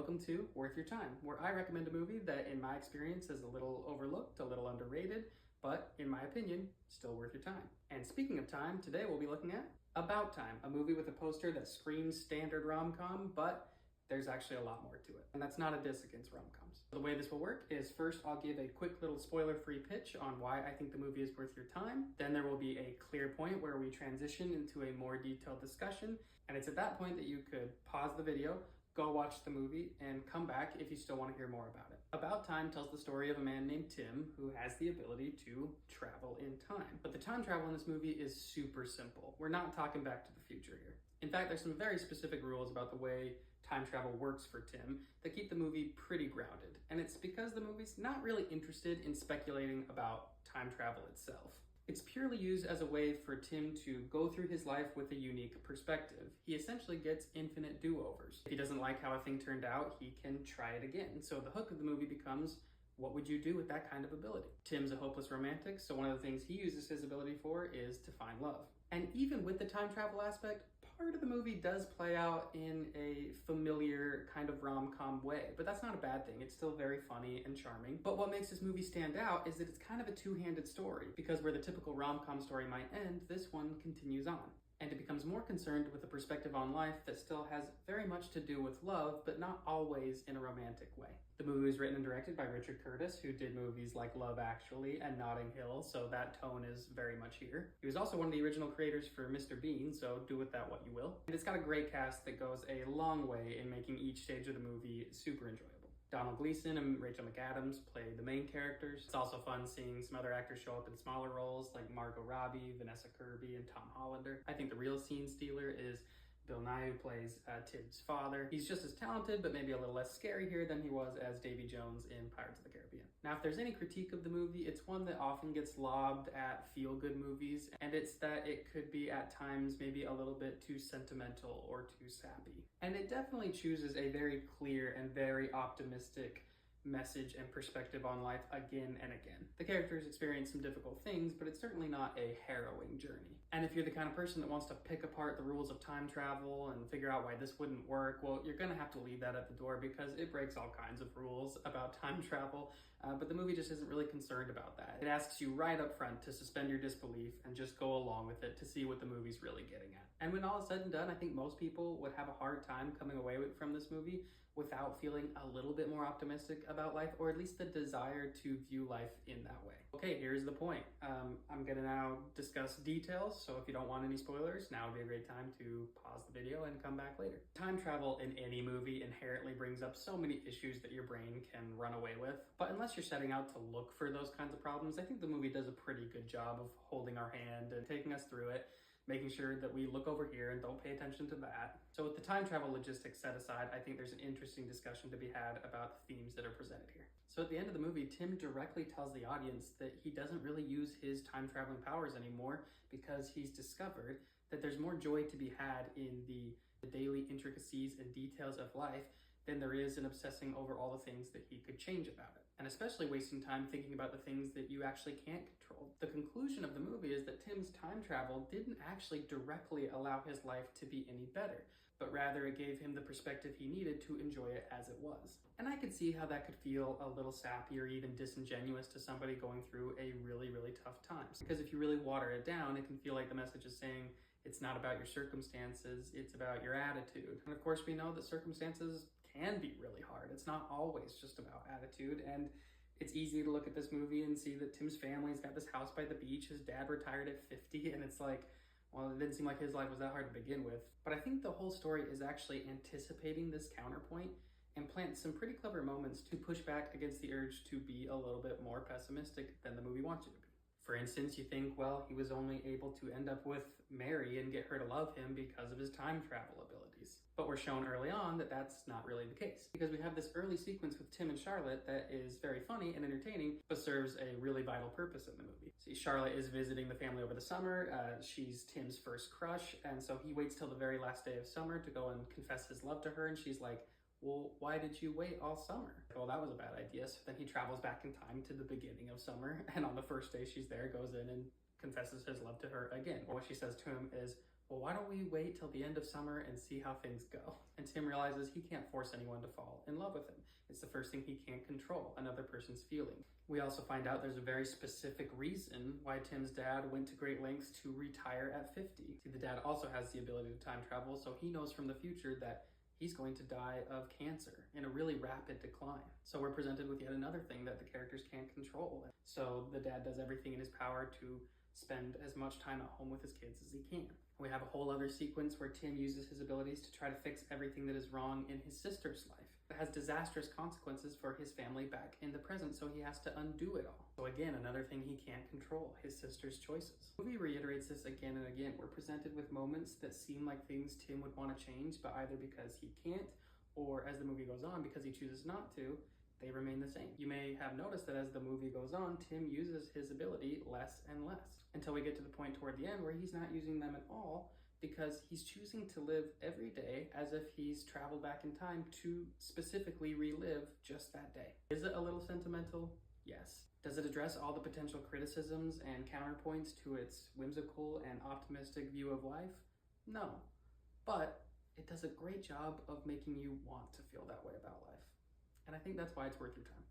welcome to Worth Your Time, where I recommend a movie that in my experience is a little overlooked, a little underrated, but in my opinion, still worth your time. And speaking of time, today we'll be looking at About Time, a movie with a poster that screams standard rom-com, but there's actually a lot more to it. And that's not a diss against rom-coms. The way this will work is first I'll give a quick little spoiler-free pitch on why I think the movie is worth your time. Then there will be a clear point where we transition into a more detailed discussion. And it's at that point that you could pause the video, go watch the movie, and come back if you still want to hear more about it. About Time tells the story of a man named Tim who has the ability to travel in time. But the time travel in this movie is super simple. We're not talking Back to the Future here. In fact, there's some very specific rules about the way time travel works for Tim that keep the movie pretty grounded. And it's because the movie's not really interested in speculating about time travel itself. It's purely used as a way for Tim to go through his life with a unique perspective. He essentially gets infinite do-overs. If he doesn't like how a thing turned out, he can try it again. So the hook of the movie becomes, what would you do with that kind of ability? Tim's a hopeless romantic, so one of the things he uses his ability for is to find love. And even with the time travel aspect, part of the movie does play out in a familiar kind of rom-com way, but that's not a bad thing. It's still very funny and charming. But what makes this movie stand out is that it's kind of a two-handed story, because where the typical rom-com story might end, this one continues on. And it becomes more concerned with a perspective on life that still has very much to do with love, but not always in a romantic way. The movie was written and directed by Richard Curtis, who did movies like Love Actually and Notting Hill, so that tone is very much here. He was also one of the original creators for Mr. Bean, so do with that what you will. And it's got a great cast that goes a long way in making each stage of the movie super enjoyable. Donald Gleason and Rachel McAdams play the main characters. It's also fun seeing some other actors show up in smaller roles like Margot Robbie, Vanessa Kirby, and Tom Hollander. I think the real scene stealer is Bill Nighy, who plays Tim's father. He's just as talented, but maybe a little less scary here than he was as Davy Jones in Pirates of the Caribbean. Now, if there's any critique of the movie, it's one that often gets lobbed at feel-good movies, and it's that it could be at times maybe a little bit too sentimental or too sappy. And it definitely chooses a very clear and very optimistic message and perspective on life again and again. The characters experience some difficult things, but it's certainly not a harrowing journey. And if you're the kind of person that wants to pick apart the rules of time travel and figure out why this wouldn't work, well, you're gonna have to leave that at the door because it breaks all kinds of rules about time travel, but the movie just isn't really concerned about that. It asks you right up front to suspend your disbelief and just go along with it to see what the movie's really getting at. And when all is said and done, I think most people would have a hard time coming away from this movie without feeling a little bit more optimistic about life, or at least the desire to view life in that way. Okay, here's the point. I'm gonna now discuss details, so if you don't want any spoilers, now would be a great time to pause the video and come back later. Time travel in any movie inherently brings up so many issues that your brain can run away with, but unless you're setting out to look for those kinds of problems, I think the movie does a pretty good job of holding our hand and taking us through it, making sure that we look over here and don't pay attention to that. So with the time travel logistics set aside, I think there's an interesting discussion to be had about the themes that are presented here. So at the end of the movie, Tim directly tells the audience that he doesn't really use his time traveling powers anymore because he's discovered that there's more joy to be had in the daily intricacies and details of life than there is in obsessing over all the things that he could change about it. And especially wasting time thinking about the things that you actually can't control. The conclusion of the movie is that Tim's time travel didn't actually directly allow his life to be any better, but rather it gave him the perspective he needed to enjoy it as it was. And I could see how that could feel a little sappy or even disingenuous to somebody going through a really, really tough time. Because if you really water it down, it can feel like the message is saying, it's not about your circumstances, it's about your attitude. And of course, we know that circumstances can be really hard. It's not always just about attitude. And it's easy to look at this movie and see that Tim's family's got this house by the beach. His dad retired at 50, and it's like, well, it didn't seem like his life was that hard to begin with. But I think the whole story is actually anticipating this counterpoint and plants some pretty clever moments to push back against the urge to be a little bit more pessimistic than the movie wants you to be. For instance, you think, well, he was only able to end up with Mary and get her to love him because of his time travel abilities. But we're shown early on that that's not really the case, because we have this early sequence with Tim and Charlotte that is very funny and entertaining, but serves a really vital purpose in the movie. See, Charlotte is visiting the family over the summer. She's Tim's first crush, and so he waits till the very last day of summer to go and confess his love to her, and she's like, well, why did you wait all summer? Well, that was a bad idea. So then he travels back in time to the beginning of summer, and on the first day she's there, goes in and confesses his love to her again. What she says to him is, well, why don't we wait till the end of summer and see how things go? And Tim realizes he can't force anyone to fall in love with him. It's the first thing he can't control, another person's feeling. We also find out there's a very specific reason why Tim's dad went to great lengths to retire at 50. See, the dad also has the ability to time travel, so he knows from the future that he's going to die of cancer in a really rapid decline. So we're presented with yet another thing that the characters can't control. So the dad does everything in his power to spend as much time at home with his kids as he can. We have a whole other sequence where Tim uses his abilities to try to fix everything that is wrong in his sister's life. It has disastrous consequences for his family back in the present, so he has to undo it all. So again, another thing he can't control, his sister's choices. The movie reiterates this again and again. We're presented with moments that seem like things Tim would want to change, but either because he can't, or as the movie goes on, because he chooses not to, they remain the same. You may have noticed that as the movie goes on, Tim uses his ability less and less, until we get to the point toward the end where he's not using them at all, because he's choosing to live every day as if he's traveled back in time to specifically relive just that day. Is it a little sentimental? Yes. Does it address all the potential criticisms and counterpoints to its whimsical and optimistic view of life? No. But it does a great job of making you want to feel that way about life. And I think that's why it's worth your time.